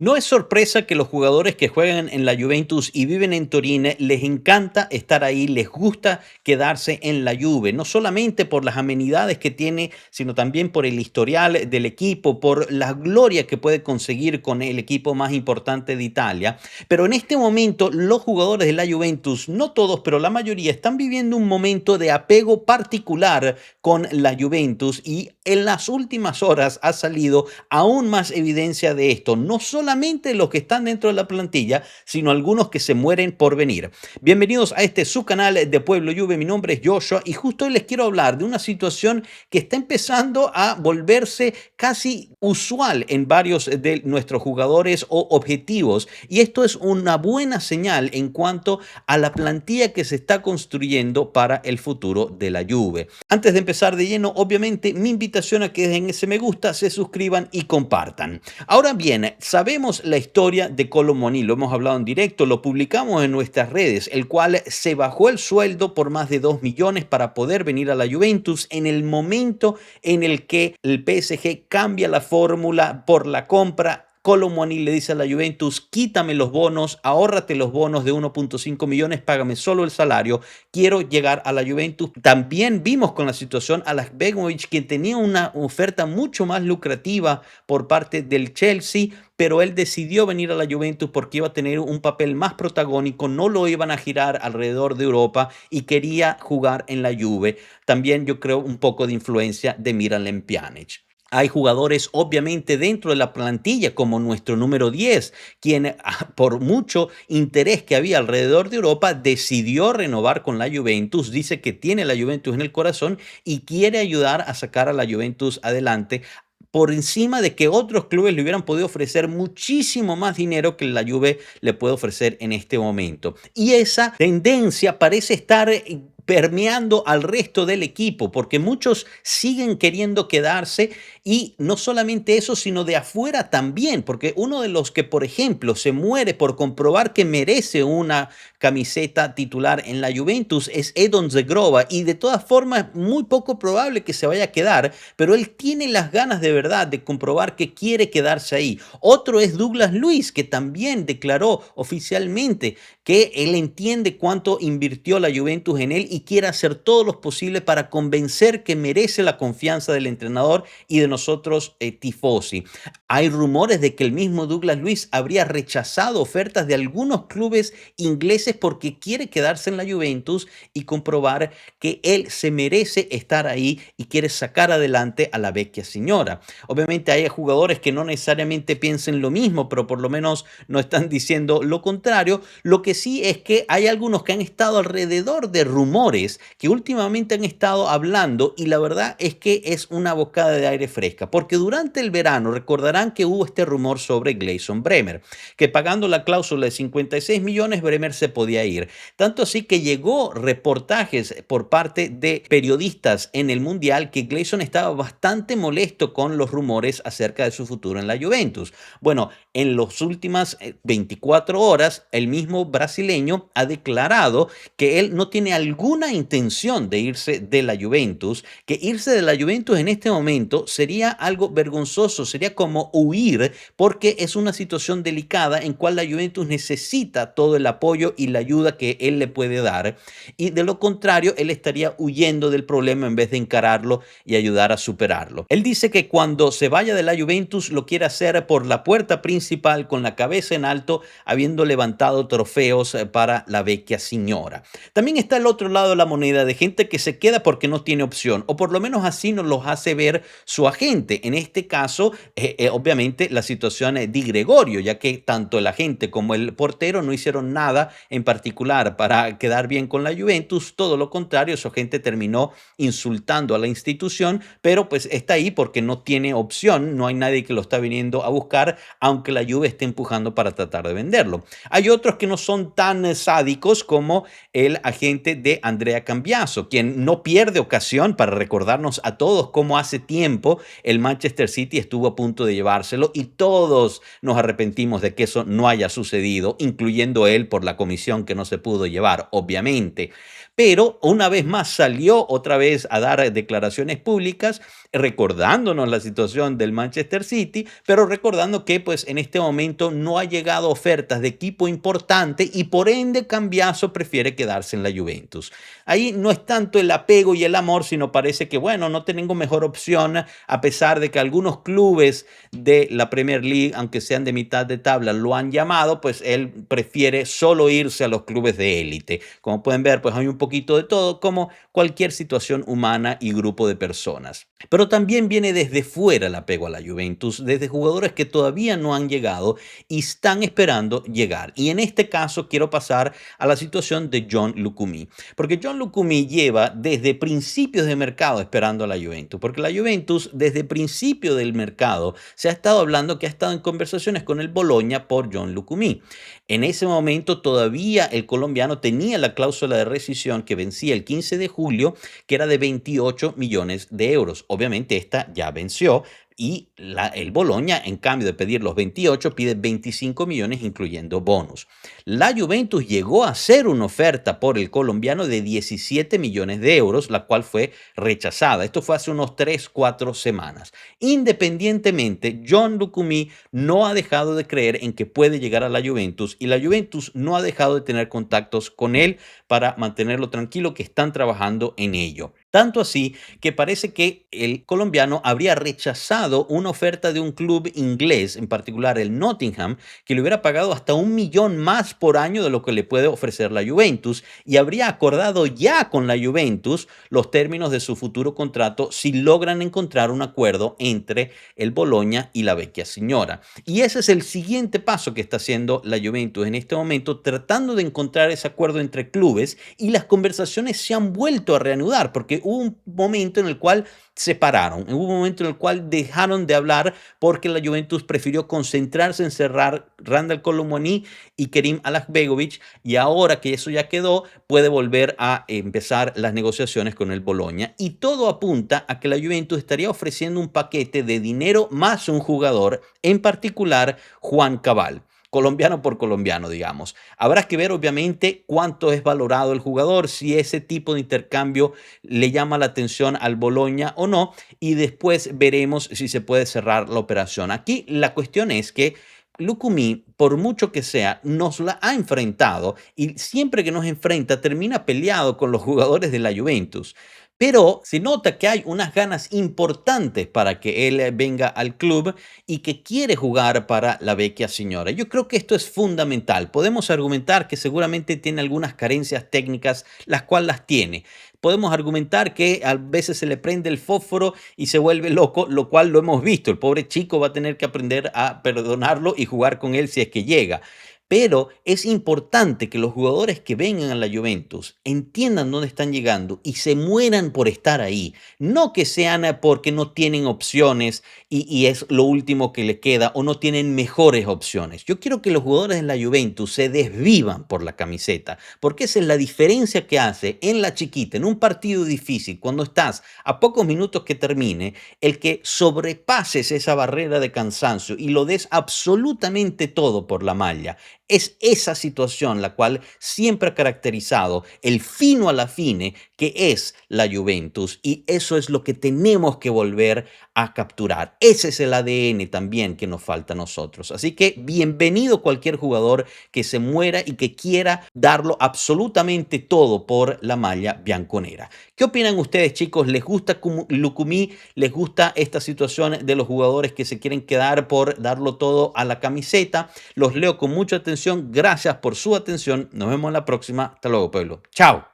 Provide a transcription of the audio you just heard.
No es sorpresa que los jugadores que juegan en la Juventus y viven en Turín les encanta estar ahí, les gusta quedarse en la Juve, no solamente por las amenidades que tiene, sino también por el historial del equipo, por la gloria que puede conseguir con el equipo más importante de Italia. Pero en este momento los jugadores de la Juventus, no todos, pero la mayoría, están viviendo un momento de apego particular con la Juventus y en las últimas horas ha salido aún más evidencia de esto, no solamente los que están dentro de la plantilla, sino algunos que se mueren por venir. Bienvenidos a este su canal de Pueblo Juve, mi nombre es Joshua y justo hoy les quiero hablar de una situación que está empezando a volverse casi usual en varios de nuestros jugadores o objetivos, y esto es una buena señal en cuanto a la plantilla que se está construyendo para el futuro de la Juve. Antes de empezar de lleno, obviamente mi invitación a que dejen ese me gusta, se suscriban y compartan. Ahora bien, sabemos la historia de Kolo Muani, lo hemos hablado en directo, lo publicamos en nuestras redes, el cual se bajó el sueldo por más de 2 millones para poder venir a la Juventus en el momento en el que el PSG cambia la fórmula por la compra. Kolo Muani le dice a la Juventus: quítame los bonos, ahórrate los bonos de 1.5 millones, págame solo el salario, quiero llegar a la Juventus. También vimos con la situación a las Begovic, quien tenía una oferta mucho más lucrativa por parte del Chelsea, pero él decidió venir a la Juventus porque iba a tener un papel más protagónico, no lo iban a girar alrededor de Europa y quería jugar en la Juve. También yo creo un poco de influencia de Miralem Pjanic. Hay jugadores obviamente dentro de la plantilla como nuestro número 10, quien por mucho interés que había alrededor de Europa decidió renovar con la Juventus, dice que tiene la Juventus en el corazón y quiere ayudar a sacar a la Juventus adelante por encima de que otros clubes le hubieran podido ofrecer muchísimo más dinero que la Juve le puede ofrecer en este momento. Y esa tendencia parece estar permeando al resto del equipo, porque muchos siguen queriendo quedarse, y no solamente eso, sino de afuera también, porque uno de los que, por ejemplo, se muere por comprobar que merece una camiseta titular en la Juventus es Edon Zegrova, y de todas formas muy poco probable que se vaya a quedar, pero él tiene las ganas de verdad de comprobar que quiere quedarse ahí. Otro es Douglas Luiz, que también declaró oficialmente que él entiende cuánto invirtió la Juventus en él y quiere hacer todo lo posible para convencer que merece la confianza del entrenador y de nosotros tifosi. Hay rumores de que el mismo Douglas Luiz habría rechazado ofertas de algunos clubes ingleses porque quiere quedarse en la Juventus y comprobar que él se merece estar ahí y quiere sacar adelante a la vecchia señora. Obviamente hay jugadores que no necesariamente piensen lo mismo, pero por lo menos no están diciendo lo contrario. Lo que sí es que hay algunos que han estado alrededor de rumores que últimamente han estado hablando, y la verdad es que es una bocada de aire fresca, porque durante el verano recordarán que hubo este rumor sobre Gleison Bremer, que pagando la cláusula de 56 millones Bremer se podía ir. Tanto así que llegó reportajes por parte de periodistas en el Mundial que Gleison estaba bastante molesto con los rumores acerca de su futuro en la Juventus. Bueno, en las últimas 24 horas, el mismo brasileño ha declarado que él no tiene alguna intención de irse de la Juventus, que irse de la Juventus en este momento sería algo vergonzoso, sería como huir, porque es una situación delicada en cual la Juventus necesita todo el apoyo y la ayuda que él le puede dar, y de lo contrario él estaría huyendo del problema en vez de encararlo y ayudar a superarlo. Él dice que cuando se vaya de la Juventus lo quiere hacer por la puerta principal, con la cabeza en alto, habiendo levantado trofeos para la vecchia señora. También está el otro lado de la moneda, de gente que se queda porque no tiene opción, o por lo menos así nos los hace ver su agente. En este caso, obviamente la situación es Di Gregorio, ya que tanto el agente como el portero no hicieron nada en particular para quedar bien con la Juventus. Todo lo contrario, su agente terminó insultando a la institución, pero pues está ahí porque no tiene opción, no hay nadie que lo está viniendo a buscar, aunque la Juve esté empujando para tratar de venderlo. Hay otros que no son tan sádicos como el agente de Andrea Cambiaso, quien no pierde ocasión para recordarnos a todos cómo hace tiempo el Manchester City estuvo a punto de llevárselo, y todos nos arrepentimos de que eso no haya sucedido, incluyendo él por la comisión que no se pudo llevar, obviamente. pero una vez más salió otra vez a dar declaraciones públicas recordándonos la situación del Manchester City, pero recordando que pues en este momento no ha llegado ofertas de equipo importante y por ende Cambiaso prefiere quedarse en la Juventus. Ahí no es tanto el apego y el amor, sino parece que bueno, no tengo mejor opción a pesar de que algunos clubes de la Premier League, aunque sean de mitad de tabla, lo han llamado, pues él prefiere solo irse a los clubes de élite. Como pueden ver, pues hay un poquito de todo, como cualquier situación humana y grupo de personas. Pero también viene desde fuera el apego a la Juventus, desde jugadores que todavía no han llegado y están esperando llegar. Y en este caso quiero pasar a la situación de John Lucumí, porque John Lucumí lleva desde principios de mercado esperando a la Juventus, porque la Juventus desde principio del mercado se ha estado hablando que ha estado en conversaciones con el Bologna por John Lucumí. En ese momento todavía el colombiano tenía la cláusula de rescisión que vencía el 15 de julio, que era de 28 millones de euros. Obviamente esta ya venció y el Bologna, en cambio de pedir los 28, pide 25 millones incluyendo bonus. La Juventus llegó a hacer una oferta por el colombiano de 17 millones de euros, la cual fue rechazada. Esto fue hace unos 3-4 semanas. Independientemente, John Lucumí no ha dejado de creer en que puede llegar a la Juventus y la Juventus no ha dejado de tener contactos con él para mantenerlo tranquilo, que están trabajando en ello. Tanto así que parece que el colombiano habría rechazado una oferta de un club inglés, en particular el Nottingham, que le hubiera pagado hasta 1 millón más por año de lo que le puede ofrecer la Juventus y habría acordado ya con la Juventus los términos de su futuro contrato si logran encontrar un acuerdo entre el Bologna y la Vecchia Signora. Y ese es el siguiente paso que está haciendo la Juventus en este momento, tratando de encontrar ese acuerdo entre clubes, y las conversaciones se han vuelto a reanudar porque hubo un momento en el cual se pararon, hubo un momento en el cual dejaron de hablar porque la Juventus prefirió concentrarse en cerrar Randal Kolo Muani y Kerim Alakbegovic, y ahora que eso ya quedó, puede volver a empezar las negociaciones con el Bologna, y todo apunta a que la Juventus estaría ofreciendo un paquete de dinero más un jugador, en particular Juan Cabal. Colombiano por colombiano, digamos. Habrá que ver, obviamente, cuánto es valorado el jugador, si ese tipo de intercambio le llama la atención al Bologna o no, y después veremos si se puede cerrar la operación. Aquí la cuestión es que Lucumí, por mucho que sea, nos la ha enfrentado y siempre que nos enfrenta termina peleado con los jugadores de la Juventus. Pero se nota que hay unas ganas importantes para que él venga al club y que quiere jugar para la Vecchia Signora. Yo creo que esto es fundamental. Podemos argumentar que seguramente tiene algunas carencias técnicas, las cuales las tiene. Podemos argumentar que a veces se le prende el fósforo y se vuelve loco, lo cual lo hemos visto. El pobre chico va a tener que aprender a perdonarlo y jugar con él si es que llega. Pero es importante que los jugadores que vengan a la Juventus entiendan dónde están llegando y se mueran por estar ahí. No que sean porque no tienen opciones y es lo último que le queda o no tienen mejores opciones. Yo quiero que los jugadores de la Juventus se desvivan por la camiseta, porque esa es la diferencia que hace en la chiquita, en un partido difícil, cuando estás a pocos minutos que termine, el que sobrepases esa barrera de cansancio y lo des absolutamente todo por la malla. Es esa situación la cual siempre ha caracterizado el fino a la fine que es la Juventus, y eso es lo que tenemos que volver a capturar. Ese es el ADN también que nos falta a nosotros. Así que bienvenido cualquier jugador que se muera y que quiera darlo absolutamente todo por la malla bianconera. ¿Qué opinan ustedes, chicos? ¿Les gusta Lucumí? ¿Les gusta esta situación de los jugadores que se quieren quedar por darlo todo a la camiseta? Los leo con mucha atención. Gracias por su atención. Nos vemos en la próxima. Hasta luego, pueblo. Chao.